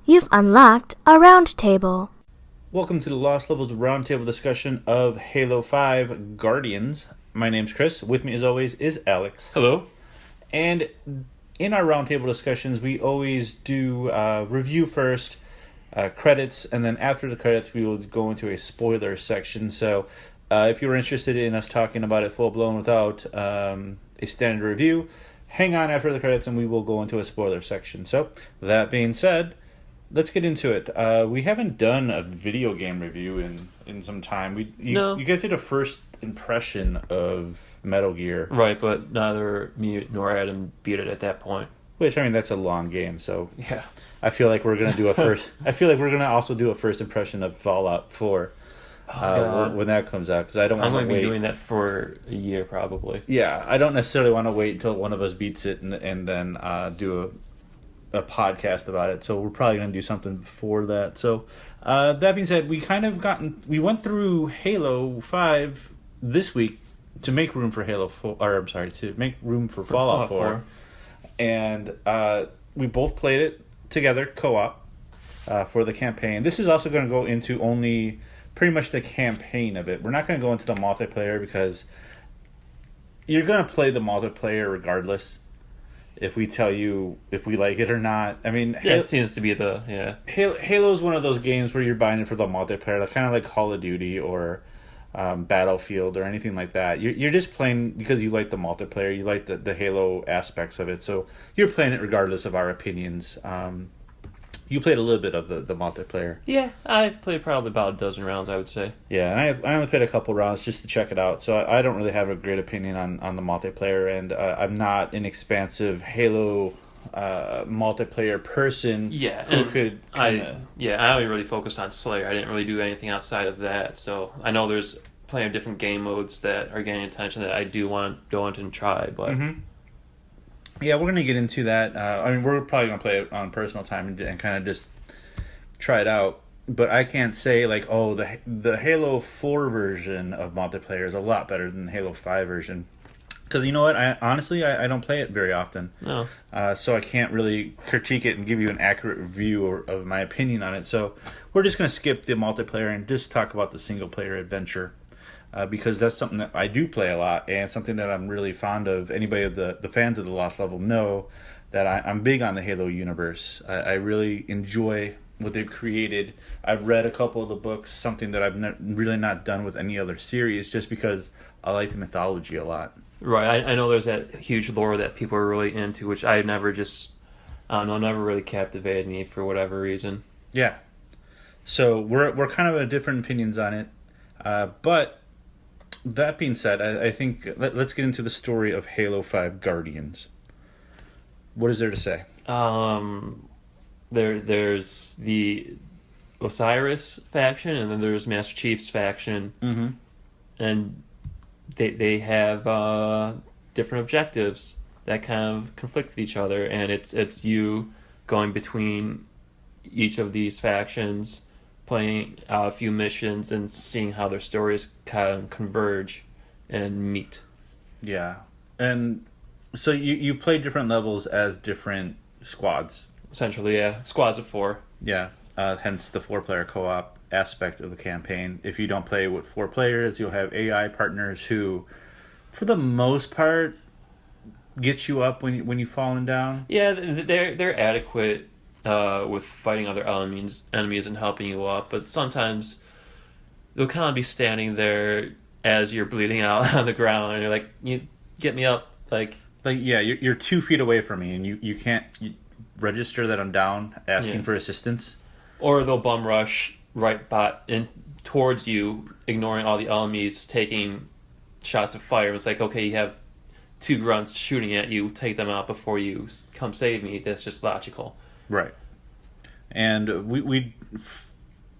You've unlocked a Roundtable. Welcome to the Lost Levels Roundtable discussion of Halo 5 Guardians. My name's Chris. With me, as always, is Alex. Hello. And in our roundtable discussions, we always do review first, credits, and then after the credits, we will go into a spoiler section. So if you're interested in us talking about it full-blown without a standard review, hang on after the credits and we will go into a spoiler section. So, that being said, let's get into it. We haven't done a video game review in some time. You guys did a first impression of Metal Gear. Right, but neither me nor Adam beat it at that point. Which, I mean, that's a long game, so yeah. I feel like we're gonna do a first. I feel like we're gonna also do a first impression of Fallout 4 when that comes out, because I don't want to wait. I'm going to be doing that for a year probably. Yeah, I don't necessarily want to wait until one of us beats it and then do a podcast about it. So we're probably going to do something before that. So that being said, we went through Halo 5 this week to make room for to make room for Fallout 4. And we both played it together, co-op, for the campaign. This is also going to go into only pretty much the campaign of it. We're not going to go into the multiplayer because you're going to play the multiplayer regardless if we tell you if we like it or not. I mean, it seems to be Halo is one of those games where you're buying it for the multiplayer, like, kind of like Call of Duty or Battlefield or anything like that. You're just playing because you like the multiplayer, you like the Halo aspects of it, so you're playing it regardless of our opinions. You played a little bit of the multiplayer. Yeah, I've played probably about a dozen rounds, I would say. Yeah, and I only played a couple rounds just to check it out, so I don't really have a great opinion on the multiplayer, and I'm not an expansive Halo multiplayer person. Yeah, who could I only really focused on Slayer. I didn't really do anything outside of that, so I know there's plenty of different game modes that are getting attention that I do want to go into and try, but... Mm-hmm. Yeah, we're going to get into that. I mean, we're probably going to play it on personal time and kind of just try it out. But I can't say, like, oh, the Halo 4 version of multiplayer is a lot better than the Halo 5 version. Because, you know what, honestly, I don't play it very often. No. So I can't really critique it and give you an accurate view of my opinion on it. So we're just going to skip the multiplayer and just talk about the single-player adventure. Because that's something that I do play a lot, and something that I'm really fond of. Anybody of the fans of the Lost Level know that I'm big on the Halo universe. I really enjoy what they've created. I've read a couple of the books, something that I've really not done with any other series, just because I like the mythology a lot. Right, I know there's that huge lore that people are really into, which I never really captivated me for whatever reason. Yeah. So we're kind of different opinions on it, but that being said, I think let's get into the story of Halo 5 Guardians. What is there to say? There's the Osiris faction, and then there's Master Chief's faction, mm-hmm. and they have different objectives that kind of conflict with each other, and it's you going between each of these factions, playing a few missions and seeing how their stories kind of converge and meet. Yeah. And so you play different levels as different squads. Essentially, yeah. Squads of 4. Yeah. Hence the 4-player co-op aspect of the campaign. If you don't play with 4 players, you'll have AI partners who, for the most part, get you up when you've fallen down. Yeah, they're adequate with fighting other enemies and helping you up, but sometimes they'll kind of be standing there as you're bleeding out on the ground, and you're like, "You get me up!" Like yeah, you're 2 feet away from me, and you can't register that I'm down, asking for assistance. Or they'll bum rush right in towards you, ignoring all the enemies, taking shots of fire. It's like, okay, you have 2 grunts shooting at you, take them out before you come save me. That's just logical. Right. And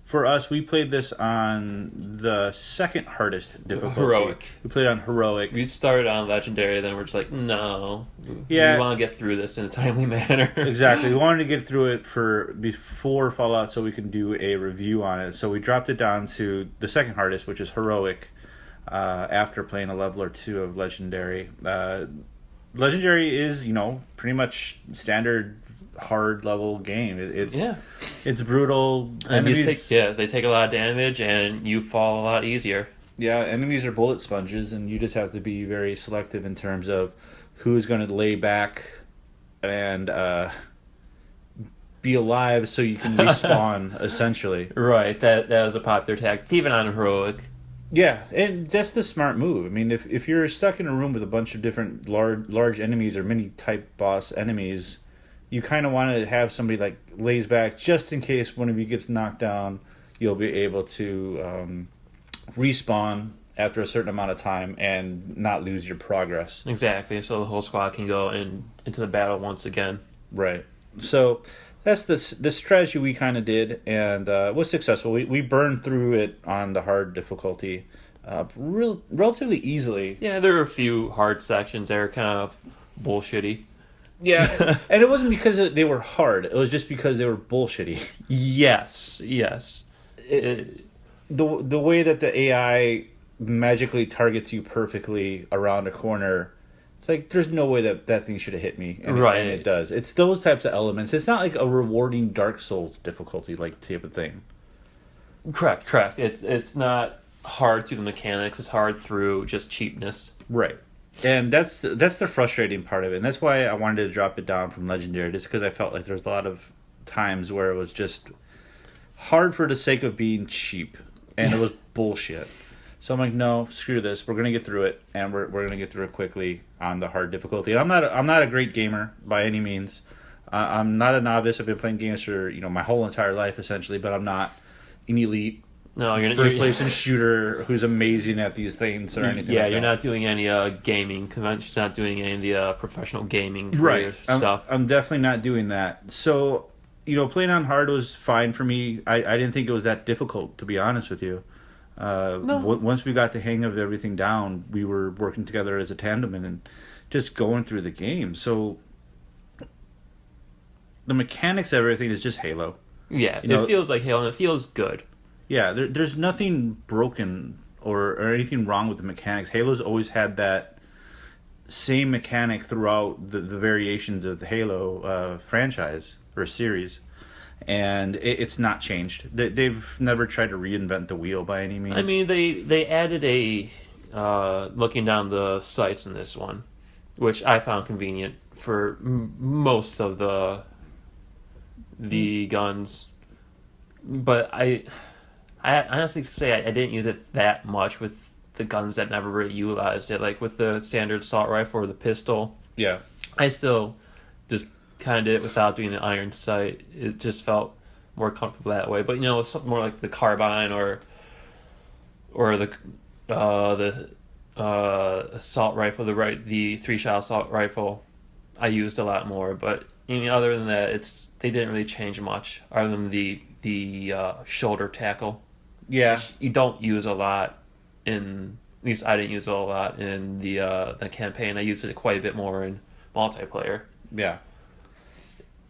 for us, we played this on the second hardest difficulty. Heroic. We played on Heroic. We started on Legendary, then we're just like, no. Yeah. We want to get through this in a timely manner. Exactly. We wanted to get through it before Fallout so we can do a review on it. So we dropped it down to the second hardest, which is Heroic, after playing a level or 2 of Legendary. Legendary is, pretty much standard hard level game. It's Yeah. it's brutal. And they take a lot of damage, and you fall a lot easier. Yeah, enemies are bullet sponges, and you just have to be very selective in terms of who's going to lay back and be alive so you can respawn, essentially. Right, that was a popular tactic, even on heroic. Yeah, and that's the smart move. I mean, if you're stuck in a room with a bunch of different large enemies or mini type boss enemies, you kind of want to have somebody like lays back just in case one of you gets knocked down. You'll be able to respawn after a certain amount of time and not lose your progress. Exactly, so the whole squad can go into the battle once again. Right. So that's the strategy we kind of did, and was successful. We burned through it on the hard difficulty relatively easily. Yeah, there were a few hard sections that are kind of bullshitty. Yeah, and it wasn't because they were hard. It was just because they were bullshitty. Yes. The way that the AI magically targets you perfectly around a corner, it's like there's no way that thing should have hit me, and it does. It's those types of elements. It's not like a rewarding Dark Souls difficulty like type of thing. Correct. It's not hard through the mechanics. It's hard through just cheapness. Right. And that's the frustrating part of it, and that's why I wanted to drop it down from Legendary, just because I felt like there's a lot of times where it was just hard for the sake of being cheap, and it was bullshit. So I'm like, no, screw this. We're gonna get through it, and we're gonna get through it quickly on the hard difficulty. And I'm not a great gamer by any means. I'm not a novice. I've been playing games for my whole entire life essentially, but I'm not an elite. No, you're first-person shooter who's amazing at these things or anything. Yeah, like you're that. not doing any gaming conventions. Not doing any of the professional gaming stuff. I'm definitely not doing that. So, playing on hard was fine for me. I didn't think it was that difficult, to be honest with you. No. Once we got the hang of everything down, we were working together as a tandem and just going through the game. So, the mechanics of everything is just Halo. Yeah, it feels like Halo, and it feels good. Yeah, there's nothing broken or anything wrong with the mechanics. Halo's always had that same mechanic throughout the variations of the Halo franchise or series, and it's not changed. They've never tried to reinvent the wheel by any means. I mean, they added a looking down the sights in this one, which I found convenient for most of the guns, but I honestly say I didn't use it that much with the guns that never really utilized it. Like with the standard assault rifle or the pistol. Yeah. I still just kind of did it without doing the iron sight. It just felt more comfortable that way. But with something more like the carbine or the assault rifle, the 3-shot assault rifle, I used a lot more. But other than that, they didn't really change much other than the shoulder tackle. Yeah, you don't use a lot at least I didn't use it a lot in the campaign. I used it quite a bit more in multiplayer. Yeah.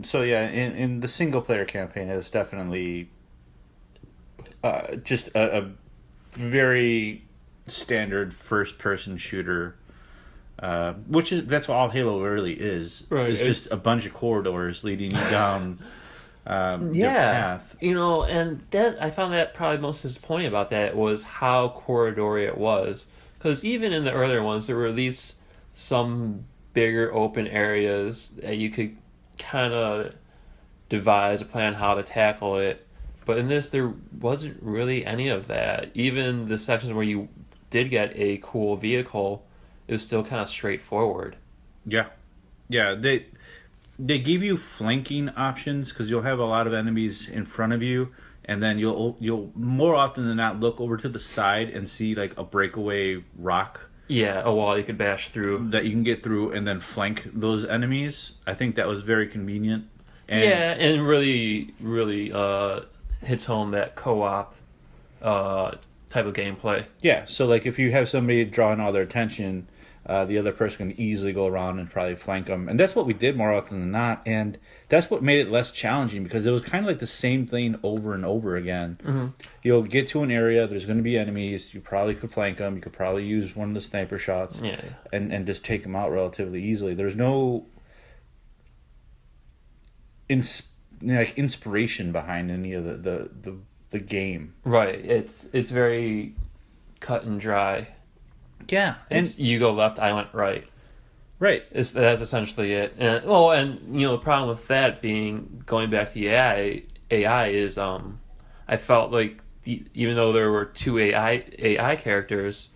So yeah, in the single player campaign, it was definitely just a very standard first person shooter, that's all Halo really is. Right, it's just a bunch of corridors leading you down. Your path. And that I found that probably most disappointing about that was how corridory it was. Because even in the earlier ones, there were at least some bigger open areas that you could kind of devise a plan how to tackle it. But in this, there wasn't really any of that. Even the sections where you did get a cool vehicle, it was still kind of straightforward. Yeah. They give you flanking options because you'll have a lot of enemies in front of you, and then you'll more often than not look over to the side and see like a breakaway rock. Yeah, a wall you could bash through. That you can get through and then flank those enemies. I think that was very convenient. And really, really hits home that co-op type of gameplay. Yeah, so like if you have somebody drawing all their attention, the other person can easily go around and probably flank them. And that's what we did more often than not. And that's what made it less challenging because it was kind of like the same thing over and over again. Mm-hmm. You'll get to an area, there's going to be enemies. You probably could flank them. You could probably use one of the sniper shots and just take them out relatively easily. There's no... like inspiration behind any of the game. Right. It's very cut and dry. Yeah, and It's you go left, I went right. right. That's essentially it. And the problem with that being going back to the AI is I felt like even though there were two AI characters,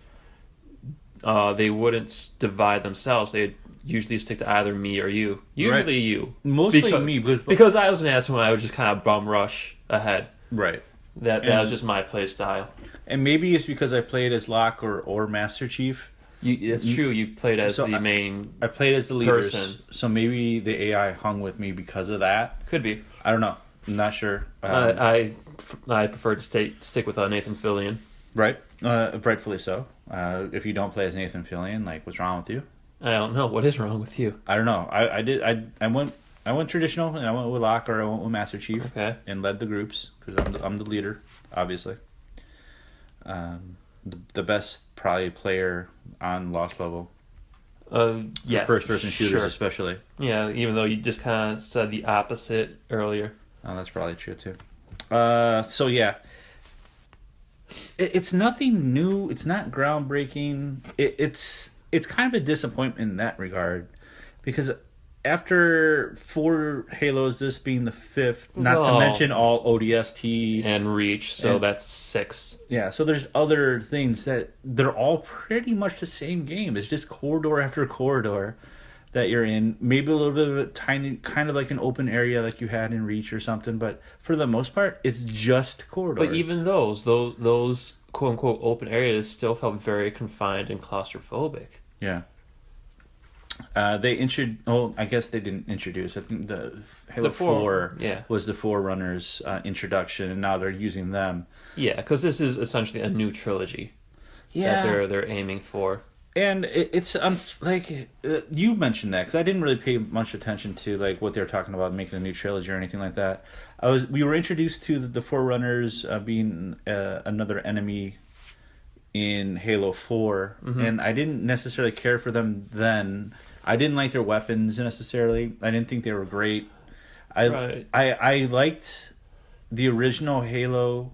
they wouldn't divide themselves. They'd usually stick to either me or you. Usually Right. you. Mostly me, because I was an asshole. I would just kind of bum rush ahead. right. That And- was just my play style. And maybe it's because I played as Locke or Master Chief. It's true. You played as So the main. I played as the leaders, Person. so maybe the AI hung with me because of that. Could be. I don't know. I'm not sure. I prefer to stick with Nathan Fillion. Right, rightfully so. If you don't play as Nathan Fillion, like, what's wrong with you? I don't know what is wrong with you. I don't know. I went traditional, and I went with Locke or I went with Master Chief, Okay. and led the groups because I'm the leader, obviously. The best probably player on Lost Level. Yeah. First person shooters, sure. especially. Yeah, even though you just kind of said the opposite earlier. Oh, that's probably true too. So yeah, it's nothing new. It's not groundbreaking. It's kind of a disappointment in that regard, because after 4 Halos, this being the 5th, not to Oh. mention all ODST. And Reach, so And- that's 6. Yeah, so there's other things that they're all pretty much the same game. It's just corridor after corridor that you're in. Maybe a little bit of a tiny, kind of like an open area like you had in Reach or something, but for the most part, it's just corridors. But even those quote unquote open areas still felt very confined and claustrophobic. Yeah. They I guess they didn't introduce. I think the Halo The 4, 4 yeah. was the Forerunners introduction, and now they're using them. Yeah, because this is essentially a new trilogy that they're aiming for. And it's like you mentioned that, because I didn't really pay much attention to like what they were talking about making a new trilogy or anything like that. We were introduced to the Forerunners being another enemy in Halo 4, and I didn't necessarily care for them then. I didn't like their weapons necessarily. I didn't think they were great. Right. I liked the original Halo.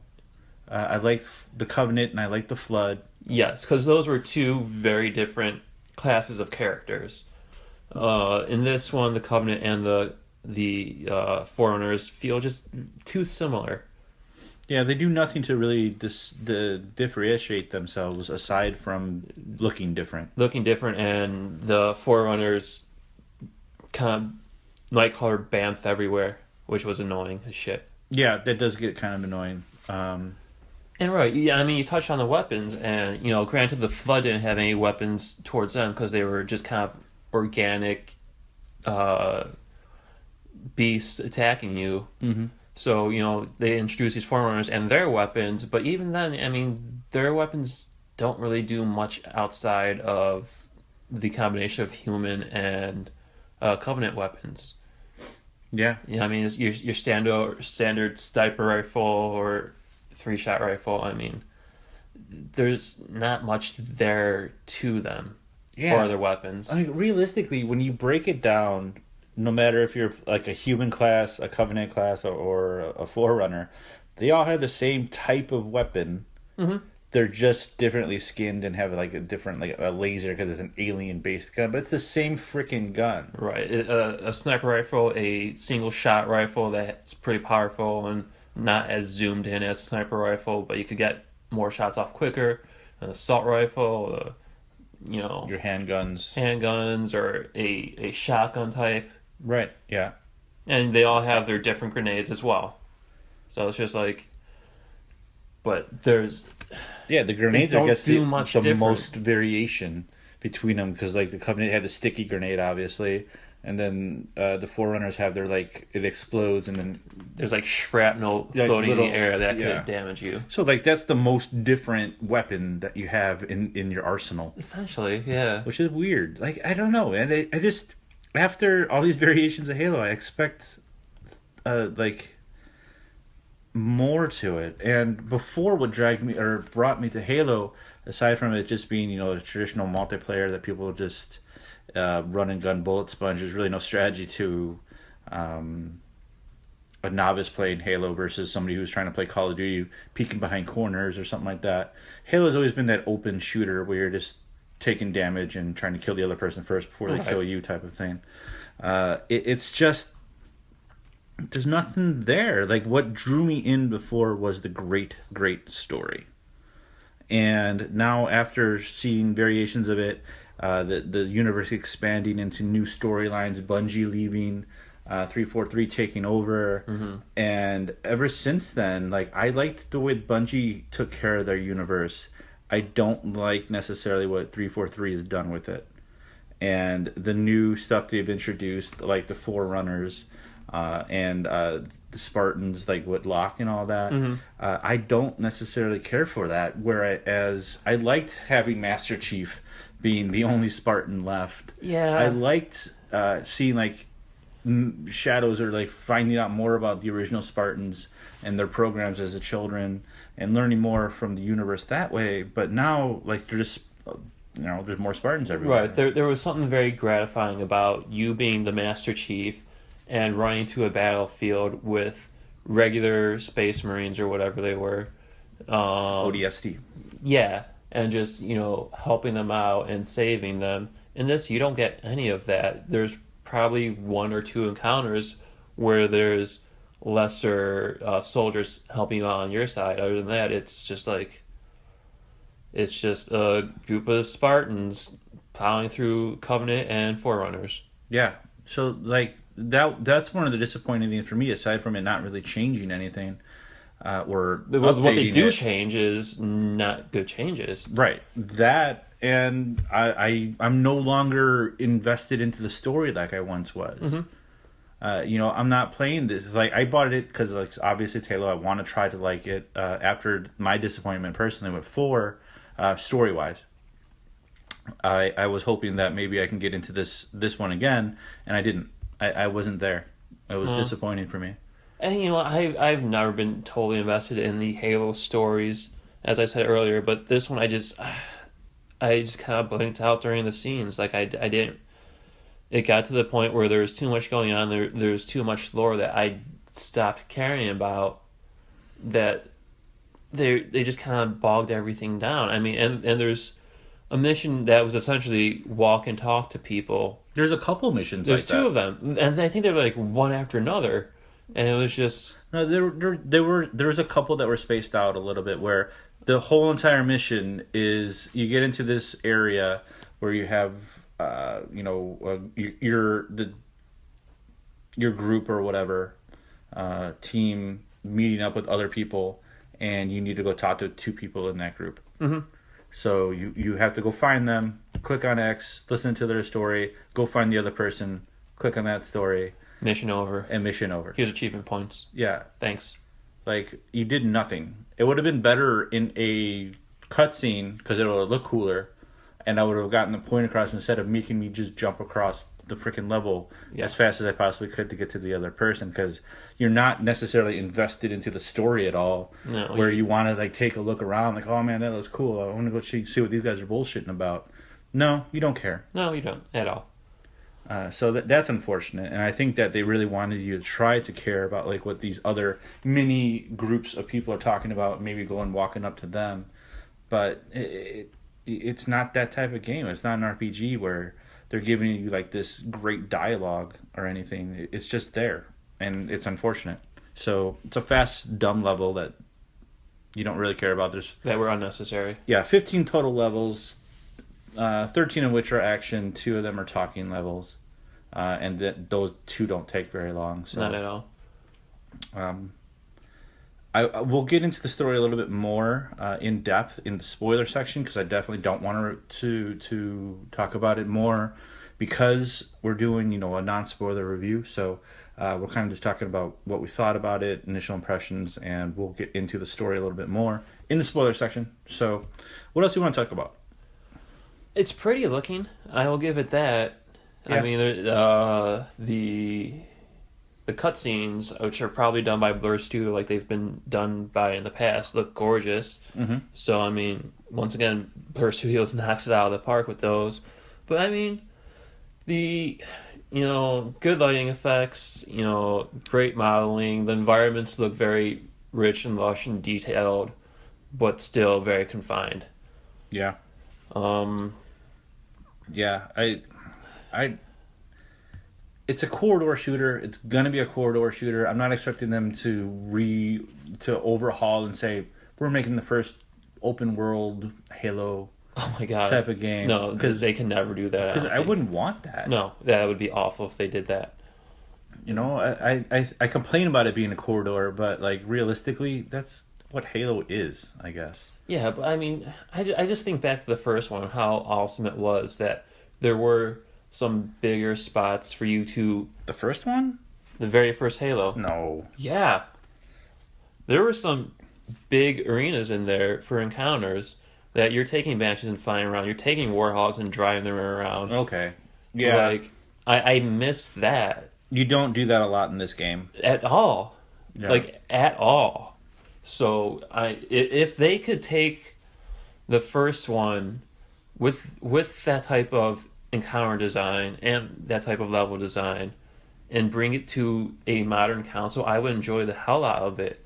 I liked the Covenant and I liked the Flood. Yes, because those were two very different classes of characters. In this one, the Covenant and the Forerunners feel just too similar. Yeah, they do nothing to really differentiate themselves aside from looking different. Looking different, and the Forerunners kind of night-colored bamf everywhere, which was annoying as shit. Yeah, that does get kind of annoying. And right, yeah, I mean, you touched on the weapons, and, granted, the Flood didn't have any weapons towards them because they were just kind of organic beasts attacking you. Mm-hmm. So, they introduced these Forerunners and their weapons, but even then, I mean, their weapons don't really do much outside of the combination of human and Covenant weapons. Yeah. Yeah, I mean, it's your standard sniper rifle or 3-shot rifle. I mean, there's not much there to them or their weapons. I mean, realistically, when you break it down, no matter if you're like a human class, a Covenant class, or a Forerunner, they all have the same type of weapon. Mm-hmm. They're just differently skinned and have like a different, like a laser because it's an alien-based gun, but it's the same freaking gun. Right, a sniper rifle, a single-shot rifle that's pretty powerful and not as zoomed in as a sniper rifle, but you could get more shots off quicker. An assault rifle, Your handguns, or a shotgun type. Right, yeah. And they all have their different grenades as well. So it's just like, but there's... Yeah, the grenades, They I don't guess, do the much different. most variation between them, because like the Covenant had the sticky grenade, obviously, and then the Forerunners have their, like, it explodes, and then There's like shrapnel Like floating in little- the air that yeah. could damage you. so like that's the most different weapon that you have in your arsenal, Essentially, yeah. which is weird. Like, I don't know, and I just, after all these variations of Halo, I expect like more to it. And before, what dragged me or brought me to Halo, aside from it just being a traditional multiplayer that people run and gun bullet sponge, there's really no strategy to a novice playing Halo versus somebody who's trying to play Call of Duty, peeking behind corners or something like that. Halo's always been that open shooter where you're just taking damage and trying to kill the other person first before they kill you type of thing. It's just, there's nothing there. Like, what drew me in before was the great story. And now, after seeing variations of it, the universe expanding into new storylines, Bungie leaving, 343 taking over, and ever since then, like, I liked the way Bungie took care of their universe. I don't like necessarily what 343 has done with it. And the new stuff they've introduced, like the Forerunners, and the Spartans, like with Locke and all that, I don't necessarily care for that. Whereas I liked having Master Chief being the only Spartan left. Yeah. I liked seeing like Shadows are like finding out more about the original Spartans and their programs as a children and learning more from the universe that way. But now, like, they're just, there's more Spartans everywhere. Right. There was something very gratifying about you being the Master Chief and running to a battlefield with regular Space Marines or whatever they were. ODST. Yeah, and just, helping them out and saving them. In this, you don't get any of that. There's probably one or two encounters where there's lesser soldiers helping you out on your side. Other than that, it's just a group of Spartans plowing through Covenant and Forerunners. Yeah. So, like, that's one of the disappointing things for me, aside from it not really changing anything. Or what they do change is not good changes. Right. That, and I'm no longer invested into the story like I once was. I'm not playing this. Like, I bought it because, like, obviously it's Halo. I want to try to like it. After my disappointment personally with 4, story-wise, I was hoping that maybe I can get into this one again, and I didn't. I wasn't there. It was disappointing for me. And I've never been totally invested in the Halo stories, as I said earlier. But this one, I just kind of blinked out during the scenes. Like, I didn't. It got to the point where there was too much going on. There was too much lore that I stopped caring about. That they just kind of bogged everything down. I mean, and there's a mission that was essentially walk and talk to people. There's a couple missions. There's like two that. of them, and I think they're like one after another. And it was just... No, there was a couple that were spaced out a little bit, where the whole entire mission is you get into this area where you have, your group or whatever, team meeting up with other people, and you need to go talk to 2 people in that group. So you have to go find them, click on X, listen to their story, go find the other person, click on that story. Mission over. And mission over. Here's achievement points. Yeah. Thanks. Like, you did nothing. It would have been better in a cutscene, because it would have looked cooler, and I would have gotten the point across instead of making me just jump across the freaking level as fast as I possibly could to get to the other person, because you're not necessarily invested into the story at all. No, where you want to, like, take a look around, like, oh man, that was cool. I want to go see what these guys are bullshitting about. No, you don't care. No, you don't at all. So that's unfortunate, and I think that they really wanted you to try to care about, like, what these other mini groups of people are talking about, maybe going walking up to them, but it's not that type of game. It's not an RPG where they're giving you, like, this great dialogue or anything. It's just there, and it's unfortunate. So it's a fast, dumb level that you don't really care about. That were unnecessary. Yeah, 15 total levels. 13 of which are action, 2 of them are talking levels, and those 2 don't take very long. So, not at all. I will get into the story a little bit more in depth in the spoiler section, because I definitely don't want to talk about it more, because we're doing a non-spoiler review. So we're kind of just talking about what we thought about it, initial impressions, and we'll get into the story a little bit more in the spoiler section. So what else do you want to talk about? It's pretty looking. I will give it that. Yeah. I mean, the cutscenes, which are probably done by Blur Studio, like they've been done by in the past, look gorgeous. So, I mean, once again, Blur Studios knocks it out of the park with those. But, I mean, good lighting effects, great modeling. The environments look very rich and lush and detailed, but still very confined. Yeah. Um, Yeah. It's a corridor shooter. It's gonna be a corridor shooter. I'm not expecting them to overhaul and say we're making the first open world Halo oh my god. type of game. No, because they can never do that. Because I wouldn't want that. No, that would be awful if they did that. I complain about it being a corridor, but like realistically, that's what Halo is, I guess. Yeah, but I mean, I just think back to the first one, how awesome it was that there were some bigger spots for you to... The first one? The very first Halo. No. Yeah. There were some big arenas in there for encounters that you're taking Banshees and flying around. You're taking Warhogs and driving them around. Okay. Yeah. Like, I miss that. You don't do that a lot in this game. At all. Yeah. Like, at all. So, if they could take the first one with that type of encounter design and that type of level design and bring it to a modern console, I would enjoy the hell out of it.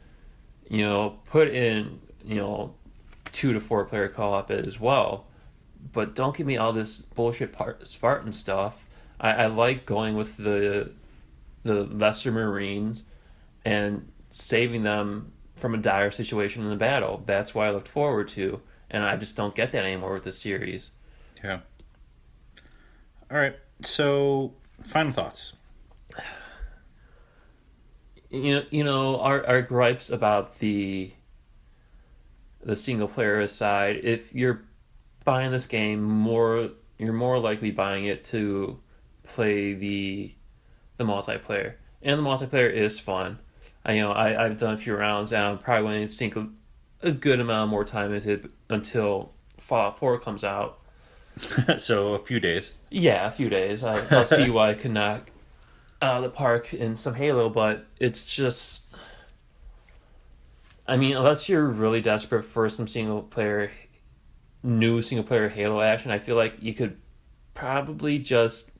Put in, 2 to 4 player co-op as well, but don't give me all this bullshit Spartan stuff. I like going with the lesser Marines and saving them from a dire situation in the battle. That's what I looked forward to, and I just don't get that anymore with this series. Yeah. All right. So, final thoughts. Our gripes about the single player aside, if you're buying this game, you're more likely buying it to play the multiplayer, and the multiplayer is fun. I've done a few rounds, and I'm probably going to sink a good amount more time into it until Fallout 4 comes out. So a few days. Yeah, a few days. I'll see why I could knock out of the park in some Halo, but it's just... I mean, unless you're really desperate for some new single player Halo action, I feel like you could probably just...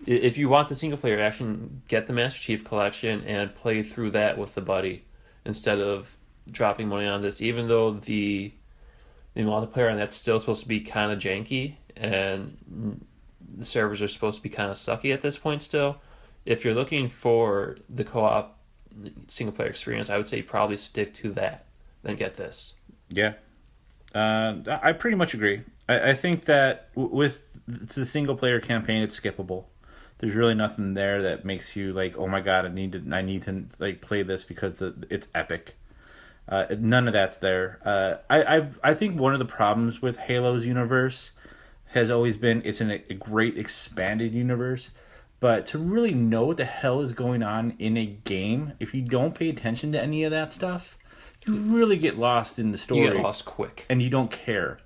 if you want the single player action, get the Master Chief Collection and play through that with the buddy instead of dropping money on this, even though the multiplayer on that's still supposed to be kind of janky and the servers are supposed to be kind of sucky at this point still. If you're looking for the co-op single player experience, I would say probably stick to that, then get this. Yeah. I pretty much agree. I think that with the single player campaign, it's skippable. There's really nothing there that makes you like, oh my god, I need to like play this because it's epic. None of that's there. I think one of the problems with Halo's universe has always been it's in a great expanded universe, but to really know what the hell is going on in a game, if you don't pay attention to any of that stuff, you really get lost in the story. You get lost quick. And you don't care.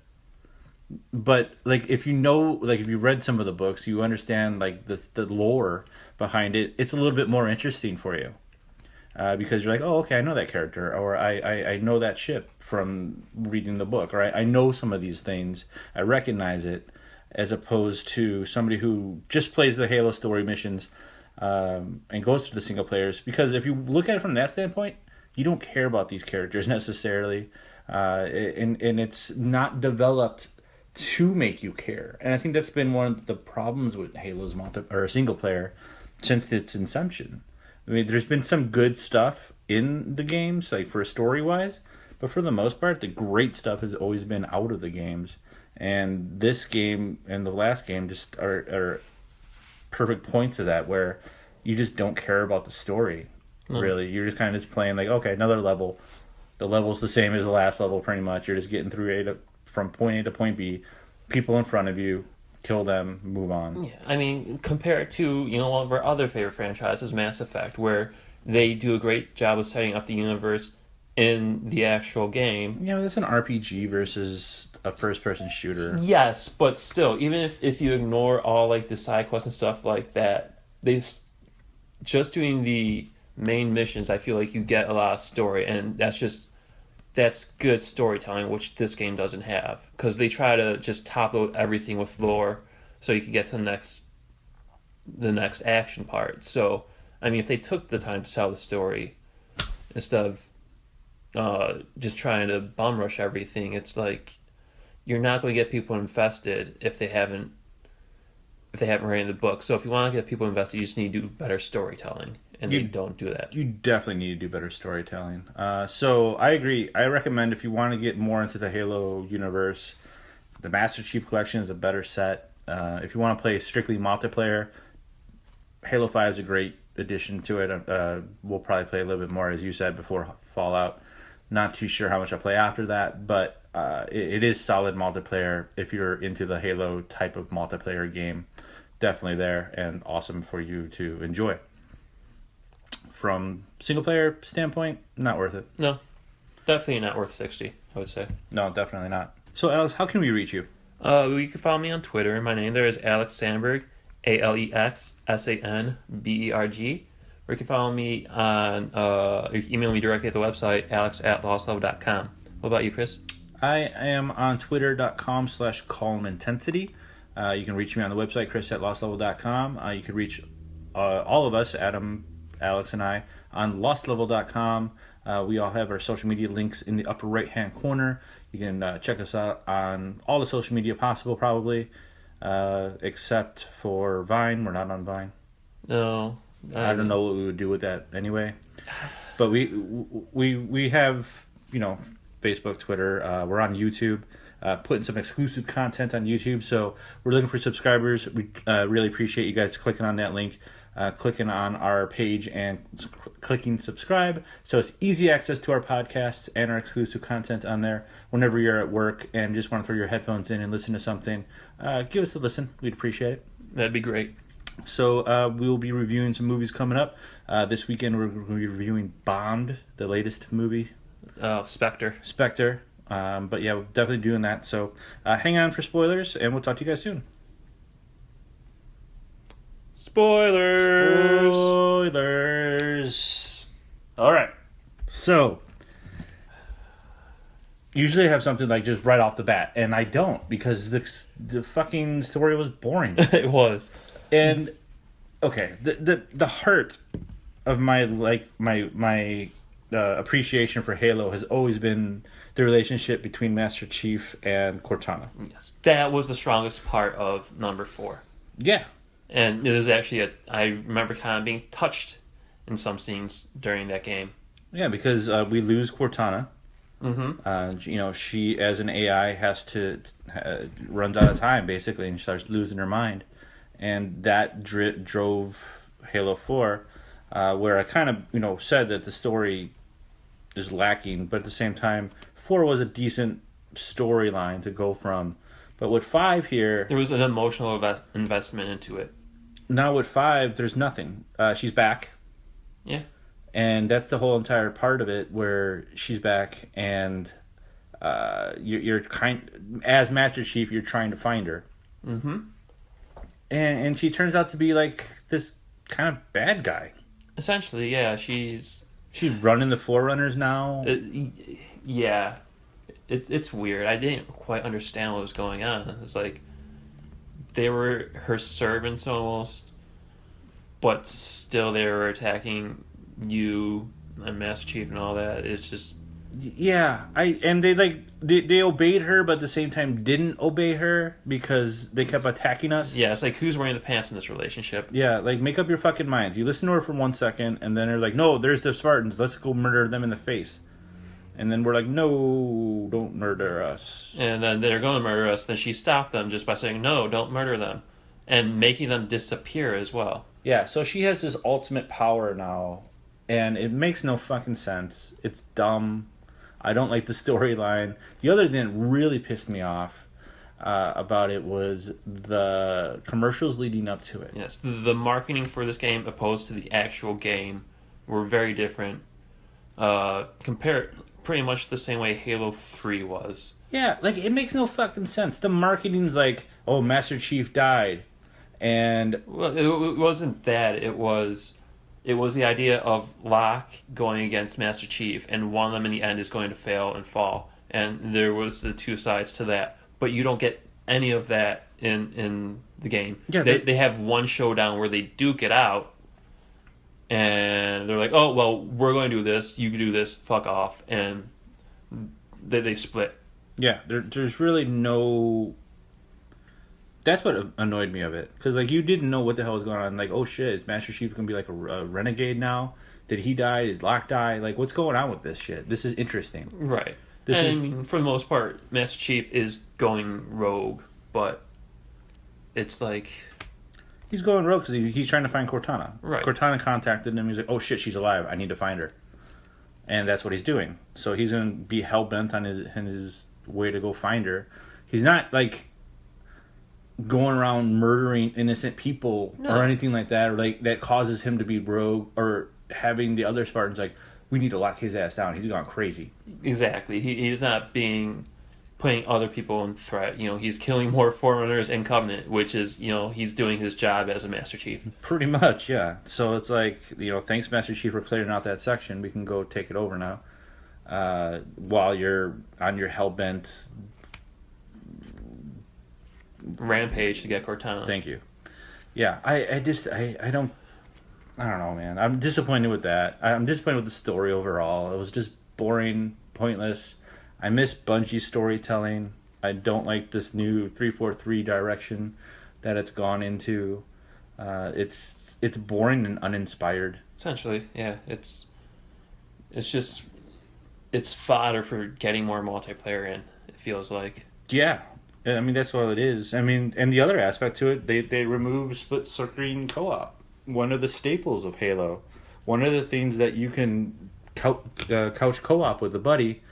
But like if you read some of the books, you understand like the lore behind it. It's a little bit more interesting for you. Because you're like, oh, okay, I know that character, or I know that ship from reading the book, or I know some of these things, I recognize it, as opposed to somebody who just plays the Halo story missions and goes to the single players. Because if you look at it from that standpoint, you don't care about these characters necessarily, and it's not developed to make you care. And I think that's been one of the problems with Halo's single player since its inception. I mean, there's been some good stuff in the games, like for story-wise, but for the most part, the great stuff has always been out of the games. And this game and the last game just are perfect points of that, where you just don't care about the story, really. You're just kind of just playing like, okay, another level. The level's the same as the last level, pretty much. You're just getting through from point A to point B, people in front of you, kill them, move on. Yeah, I mean, compare it to, one of our other favorite franchises, Mass Effect, where they do a great job of setting up the universe in the actual game. Yeah, that's an RPG versus a first-person shooter. Yes, but still, even if you ignore all like the side quests and stuff like that, just doing the main missions, I feel like you get a lot of story, and that's good storytelling, which this game doesn't have, because they try to just top load everything with lore so you can get to the next the next action part. So, I mean, if they took the time to tell the story instead of just trying to bum rush everything, it's like you're not going to get people invested if they haven't read the book. So if you want to get people invested, you just need to do better storytelling, and they don't do that. You definitely need to do better storytelling. So I agree. I recommend if you want to get more into the Halo universe, the Master Chief Collection is a better set. If you want to play strictly multiplayer, Halo 5 is a great addition to it. We'll probably play a little bit more, as you said, before Fallout. Not too sure how much I'll play after that, but it is solid multiplayer if you're into the Halo type of multiplayer game. Definitely there, and awesome for you to enjoy. From single player standpoint, not worth it. No, definitely not worth 60, I would say. No, definitely not. So, Alex, how can we reach you? You can follow me on Twitter. My name there is Alex Sandberg, AlexSandberg. Or you can follow me on, you can email me directly at the website, alex@lostlevel.com. What about you, Chris? I am on twitter.com/calmintensity. You can reach me on the website, chris@lostlevel.com. You can reach all of us, Adam, Alex, and I, on lostlevel.com. We all have our social media links in the upper right-hand corner. You can check us out on all the social media possible, probably, except for Vine. We're not on Vine. No. I don't know what we would do with that anyway. But we have, Facebook, Twitter. We're on YouTube, putting some exclusive content on YouTube. So we're looking for subscribers. We really appreciate you guys clicking on that link, clicking on our page, and clicking subscribe. So it's easy access to our podcasts and our exclusive content on there. Whenever you're at work and just want to throw your headphones in and listen to something, give us a listen. We'd appreciate it. That'd be great. So we'll be reviewing some movies coming up. This weekend we're going to be reviewing Bond, the latest movie. Spectre. But yeah, we're definitely doing that. So hang on for spoilers, and we'll talk to you guys soon. Spoilers. All right. So usually I have something like just right off the bat, and I don't, because the fucking story was boring. It was. And okay, the heart of my appreciation for Halo has always been the relationship between Master Chief and Cortana. Yes, that was the strongest part of number 4. Yeah, and it was actually I remember kind of being touched in some scenes during that game. Yeah, because we lose Cortana. Mm-hmm. She as an AI has to runs out of time basically, and she starts losing her mind. And that drove Halo 4, where I kind of, said that the story is lacking, but at the same time, 4 was a decent storyline to go from. But with 5 here... There was an emotional investment into it. Now with 5, there's nothing. She's back. Yeah. And that's the whole entire part of it, where she's back, and you're as Master Chief, you're trying to find her. Mm-hmm. And she turns out to be like this kind of bad guy. Essentially, yeah. She's running the Forerunners now. Yeah. It's weird. I didn't quite understand what was going on. It's like they were her servants almost, but still they were attacking you and Master Chief and all that. It's just... Yeah, they obeyed her, but at the same time didn't obey her because they kept attacking us. Yeah, it's like, who's wearing the pants in this relationship? Yeah, like, make up your fucking minds. You listen to her for 1 second, and then they're like, no, there's the Spartans, let's go murder them in the face. And then we're like, no, don't murder us. And then they're going to murder us, then she stopped them just by saying, no, don't murder them. And making them disappear as well. Yeah, so she has this ultimate power now, and it makes no fucking sense. It's dumb. I don't like the storyline. The other thing that really pissed me off about it was the commercials leading up to it. Yes, the marketing for this game opposed to the actual game were very different. Compared pretty much the same way Halo 3 was. Yeah, like, it makes no fucking sense. The marketing's like, oh, Master Chief died. And... Well, it wasn't that. It was the idea of Locke going against Master Chief, and one of them in the end is going to fail and fall. And there was the two sides to that. But you don't get any of that in the game. Yeah, they have one showdown where they duke it out, and they're like, oh well, we're going to do this, you can do this, fuck off, and they split. Yeah, there's really no. That's what annoyed me of it, because like you didn't know what the hell was going on. Like, oh shit, is Master Chief gonna be like a renegade now? Did he die? Did Locke die? Like, what's going on with this shit? This is interesting. Right. This and is I mean, for the most part, Master Chief is going rogue, but it's like he's going rogue because he's trying to find Cortana. Right. Cortana contacted him. He's like, oh shit, she's alive. I need to find her, and that's what he's doing. So he's gonna be hell bent on his way to go find her. He's not like going around murdering innocent people or anything like that, or like that causes him to be rogue, or having the other Spartans like, we need to lock his ass down. He's gone crazy. Exactly. He's not putting other people in threat. He's killing more Forerunners and Covenant, which is, he's doing his job as a Master Chief. Pretty much, yeah. So it's like, thanks Master Chief for clearing out that section. We can go take it over now. While you're on your hellbent rampage to get Cortana. Thank you. Yeah, I don't know, man. I'm disappointed with that. I'm disappointed with the story overall. It was just boring, pointless. I miss Bungie's storytelling. I don't like this new 343 direction that it's gone into. It's boring and uninspired. Essentially, yeah. It's fodder for getting more multiplayer in, it feels like. Yeah. I mean, that's what it is. I mean, and the other aspect to it, they removed split screen co-op. One of the staples of Halo. One of the things that you can couch co-op with a buddy,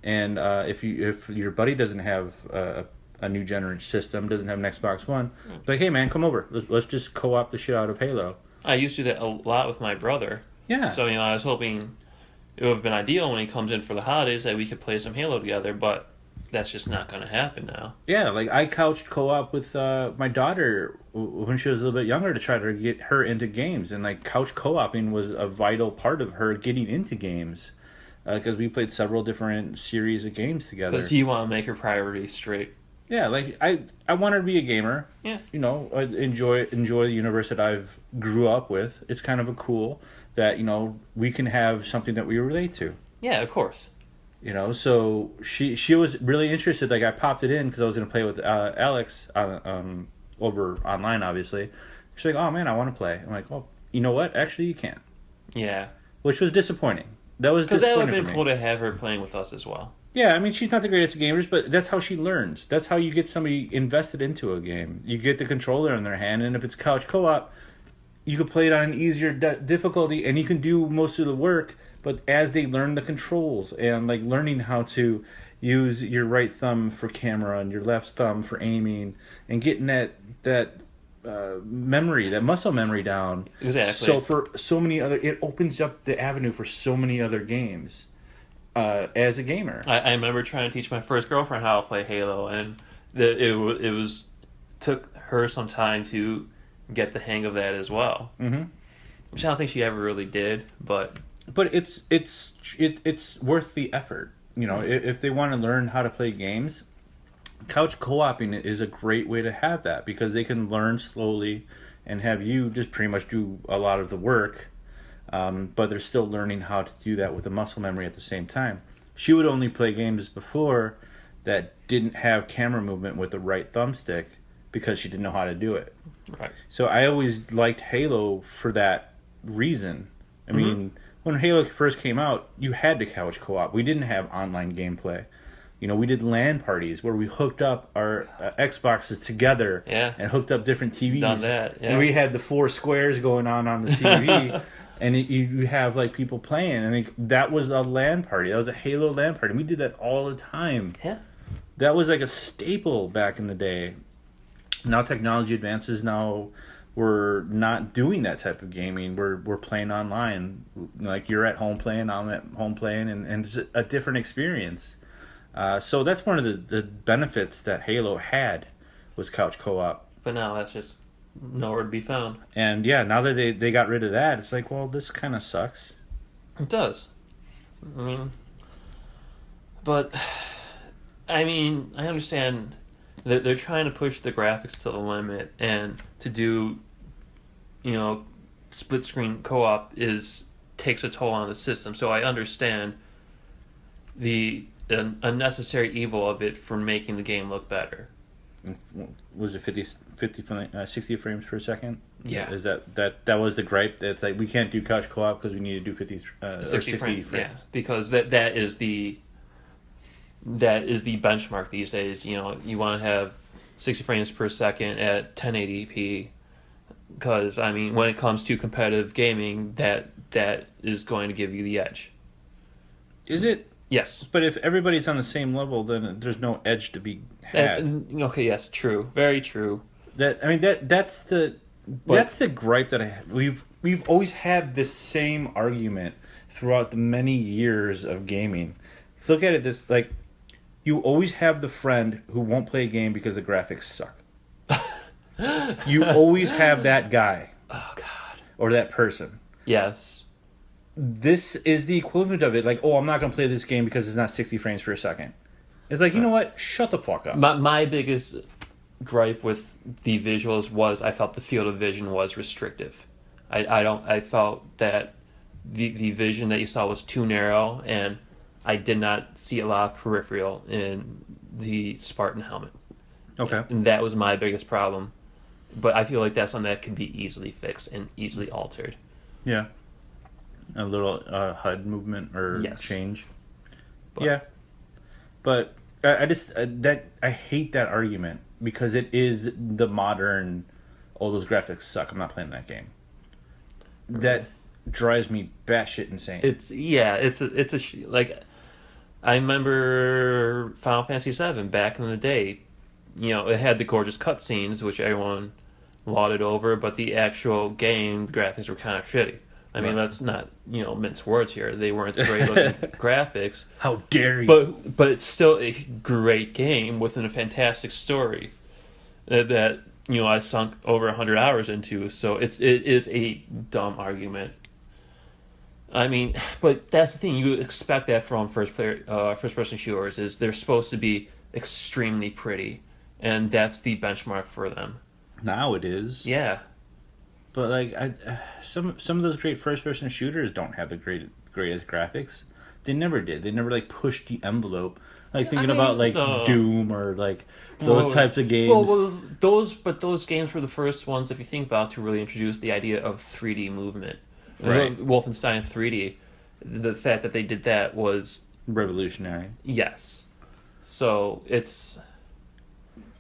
and if your buddy doesn't have a new generation system, doesn't have an Xbox One, like, hey man, come over. Let's just co-op the shit out of Halo. I used to do that a lot with my brother. Yeah. So, I was hoping it would have been ideal when he comes in for the holidays that we could play some Halo together, but that's just not going to happen now. Yeah, like I couched co-op with my daughter when she was a little bit younger to try to get her into games, and like couch co-oping was a vital part of her getting into games, because we played several different series of games together. Because you want to make her priorities straight. Yeah, like I want her to be a gamer. Yeah. Enjoy the universe that I've grew up with. It's kind of cool that we can have something that we relate to. Yeah, of course. So she was really interested. Like I popped it in because I was going to play with Alex over online, obviously. She's like, "Oh man, I want to play." I'm like, "Well, you know what? Actually, you can't." Yeah. Which was disappointing. That was because that would disappointing have been cool to have her playing with us as well. Yeah, I mean, she's not the greatest of gamers, but that's how she learns. That's how you get somebody invested into a game. You get the controller in their hand, and if it's couch co-op, you can play it on an easier difficulty, and you can do most of the work. But as they learn the controls and like learning how to use your right thumb for camera and your left thumb for aiming, and getting that memory, that muscle memory down. Exactly. So for so many other, it opens up the avenue for so many other games. As a gamer, I remember trying to teach my first girlfriend how to play Halo, and it took her some time to get the hang of that as well. Mm-hmm. Which I don't think she ever really did, but it's worth the effort. If they want to learn how to play games, couch co-oping is a great way to have that, because they can learn slowly and have you just pretty much do a lot of the work. But they're still learning how to do that with the muscle memory at the same time. She would only play games before that didn't have camera movement with the right thumbstick because she didn't know how to do it. Right. So I always liked Halo for that reason. I mean, when Halo first came out, you had to couch co-op. We didn't have online gameplay. We did LAN parties where we hooked up our Xboxes together and hooked up different TVs. Done that, yeah. And we had the 4 squares going on the TV. And you have like people playing, and that was a LAN party. That was a Halo LAN party. And we did that all the time. Yeah. That was like a staple back in the day. Now technology advances. Now we're not doing that type of gaming. We're playing online. Like you're at home playing, I'm at home playing, and it's a different experience. So that's one of the benefits that Halo had, was couch co-op. But now that's just nowhere to be found. And yeah, now that they got rid of that, it's like, well, this kind of sucks. It does. I understand they're trying to push the graphics to the limit, and to do, split screen co-op takes a toll on the system. So I understand the unnecessary evil of it for making the game look better. Was it 60 frames per second? Yeah. Is that was the gripe? That's like, we can't do couch co-op because we need to do 60 frames. Yeah, because that is the benchmark these days. You want to have 60 frames per second at 1080p, because when it comes to competitive gaming, that is going to give you the edge. Is it? Yes. But if everybody's on the same level, then there's no edge to be had. Okay, yes, true. Very true. That's the gripe that I have. We've always had this same argument throughout the many years of gaming. Look at it like, you always have the friend who won't play a game because the graphics suck. You always have that guy. Oh God. Or that person. Yes. This is the equivalent of it. Like, oh, I'm not going to play this game because it's not 60 frames per second. It's like, you know what? Shut the fuck up. My biggest gripe with the visuals was I felt the field of vision was restrictive. I felt that the vision that you saw was too narrow, and I did not see a lot of peripheral in the Spartan helmet. Okay. And that was my biggest problem. But I feel like that's something that can be easily fixed and easily altered. Yeah. A little HUD movement or change. But I just I hate that argument, because it is the modern, oh, those graphics suck, I'm not playing that game. That drives me batshit insane. I remember Final Fantasy VII back in the day. It had the gorgeous cutscenes, which everyone lauded over, but the actual game, the graphics were kind of shitty. Let's not, mince words here. They weren't the great looking graphics. How dare you? But it's still a great game within a fantastic story that I sunk over 100 hours into. So it is a dumb argument. But that's the thing. You expect that from first person shooters, is they're supposed to be extremely pretty, and that's the benchmark for them. Now it is. Yeah. But some of those great first-person shooters don't have the greatest graphics. They never did. They never pushed the envelope. Thinking about Doom or those types of games. Well, those games were the first ones, if you think about, to really introduce the idea of 3D movement. Right. Wolfenstein 3D. The fact that they did that was revolutionary. Yes. So it's,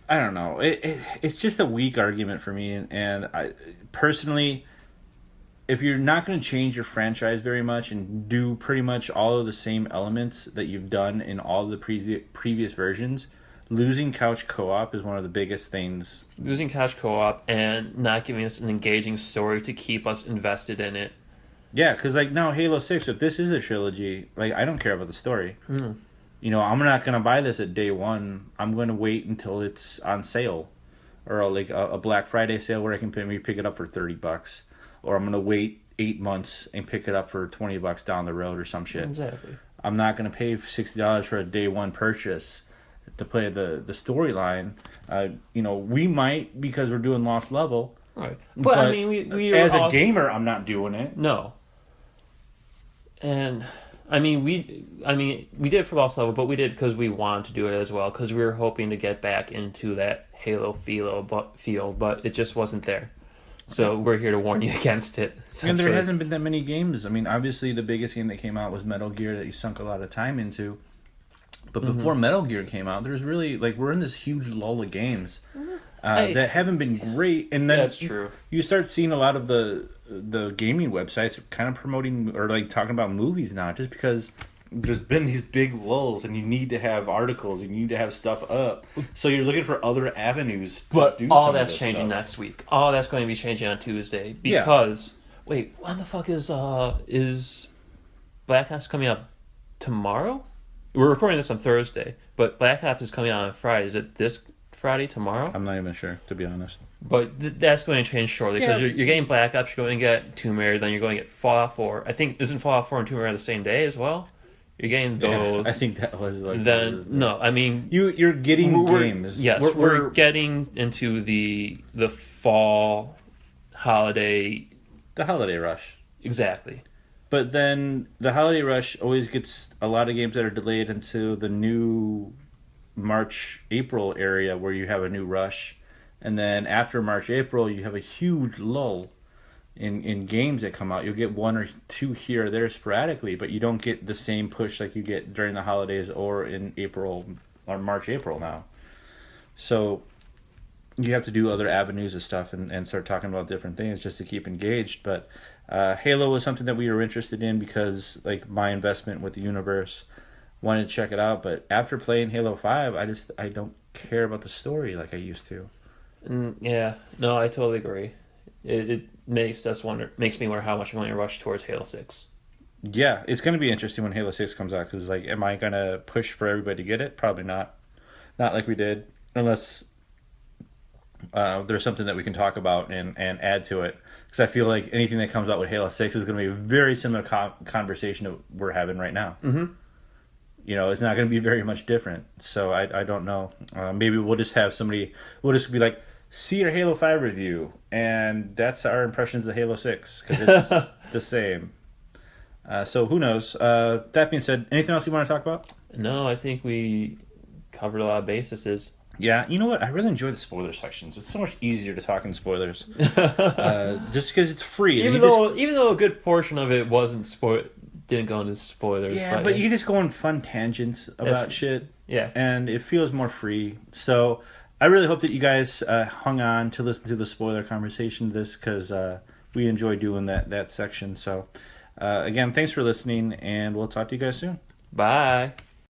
I don't know. It's just a weak argument for me, and I personally, if you're not going to change your franchise very much and do pretty much all of the same elements that you've done in all the previous versions, losing couch co-op is one of the biggest things. Losing couch co-op and not giving us an engaging story to keep us invested in it. Yeah, because now Halo 6, if this is a trilogy, I don't care about the story. I'm not going to buy this at day one. I'm going to wait until it's on sale, or a Black Friday sale where I can pick it up for $30, or I'm going to wait 8 months and pick it up for $20 down the road or some shit. Exactly. I'm not going to pay $60 for a day one purchase to play the storyline. We might, because we're doing Lost Level. Right. But we as a gamer, I'm not doing it. No. And we did it for Lost Level, but we did because we wanted to do it as well, because we were hoping to get back into that Halo feel, but it just wasn't there. So we're here to warn you against it. And there hasn't been that many games. Obviously the biggest game that came out was Metal Gear that you sunk a lot of time into. But before Metal Gear came out, there's really, we're in this huge lull of games that haven't been great. And then that's true. You start seeing a lot of the gaming websites kind of promoting or talking about movies now, just because there's been these big lulls and you need to have articles, you need to have stuff up. So you're looking for other avenues to do all some that's of this changing stuff. next week. All that's going to be changing on Tuesday, because wait, when the fuck is Black Ops coming out tomorrow? We're recording this on Thursday, but Black Ops is coming out on Friday. Is it this Friday, tomorrow? I'm not even sure, to be honest. But that's going to change shortly, because you're getting Black Ops, you're going to get Tomb Raider, then you're going to get Fallout 4. I think, isn't Fallout 4 and Tomb Raider the same day as well? You're getting Yeah, those. I think that was like Then no, I mean you're getting games. Yes, we're getting into the fall holiday. the holiday rush. Exactly. But then the holiday rush always gets a lot of games that are delayed into the new March, April area where you have a new rush. And then after March, April, you have a huge lull in games that come out. You'll get one or two here or there sporadically, but you don't get the same push like you get during the holidays or in April or March, April now. So you have to do other avenues of stuff and start talking about different things just to keep engaged. But Halo was something that we were interested in because, like, my investment with the universe, wanted to check it out. But after playing Halo 5, I don't care about the story like I used to. Yeah, no, I totally agree. It makes me wonder how much I'm going to rush towards Halo 6. Yeah, it's going to be interesting when Halo 6 comes out because, like, am I going to push for everybody to get it? Probably not. Not like we did, unless there's something that we can talk about and add to it. Because I feel like anything that comes out with Halo 6 is going to be a very similar conversation that we're having right now. Mm-hmm. You know, it's not going to be very much different. So I don't know. Maybe we'll just have somebody, we'll just be like, see your Halo 5 review. And that's our impressions of Halo 6. Because it's the same. So who knows? That being said, anything else you want to talk about? No, I think we covered a lot of bases. Yeah, you know what? I really enjoy the spoiler sections. It's so much easier to talk in spoilers, just because it's free. Even though a good portion of it didn't go into spoilers. Yeah, but you can just go on fun tangents about shit. Yeah, and it feels more free. So I really hope that you guys hung on to listen to the spoiler conversation. Because we enjoy doing that section. So again, thanks for listening, and we'll talk to you guys soon. Bye.